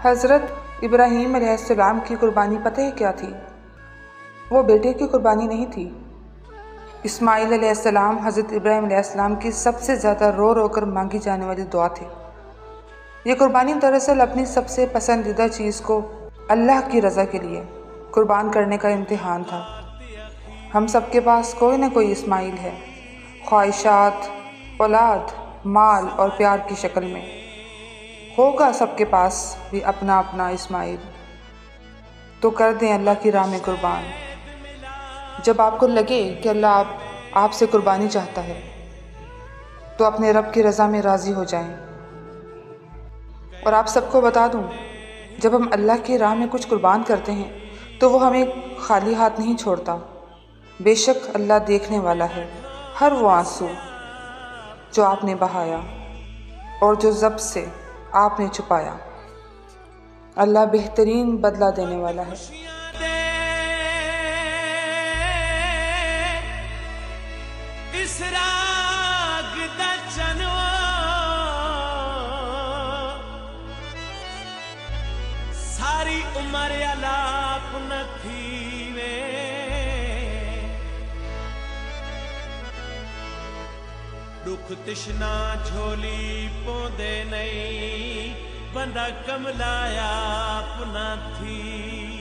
حضرت ابراہیم علیہ السلام کی قربانی پتہ ہے کیا تھی؟ وہ بیٹے کی قربانی نہیں تھی۔ اسماعیل علیہ السلام حضرت ابراہیم علیہ السلام کی سب سے زیادہ رو رو کر مانگی جانے والی دعا تھی۔ یہ قربانی دراصل اپنی سب سے پسندیدہ چیز کو اللہ کی رضا کے لیے قربان کرنے کا امتحان تھا۔ ہم سب کے پاس کوئی نہ کوئی اسماعیل ہے، خواہشات، اولاد، مال اور پیار کی شکل میں۔ ہوگا سب کے پاس بھی اپنا اپنا اسماعیل، تو کر دیں اللہ کی راہ میں قربان۔ جب آپ کو لگے کہ اللہ آپ سے قربانی چاہتا ہے تو اپنے رب کی رضا میں راضی ہو جائیں۔ اور آپ سب کو بتا دوں، جب ہم اللہ کی راہ میں کچھ قربان کرتے ہیں تو وہ ہمیں خالی ہاتھ نہیں چھوڑتا۔ بے شک اللہ دیکھنے والا ہے ہر وہ آنسو جو آپ نے بہایا اور جو ضبط سے آپ نے چھپایا۔ اللہ بہترین بدلہ دینے والا ہے۔ اس راگ دا چنو ساری عمر الاپ نہ تھیوے، دکھ تشنا جھولی پوندے نہیں، بندہ کملایا اپنا تھی۔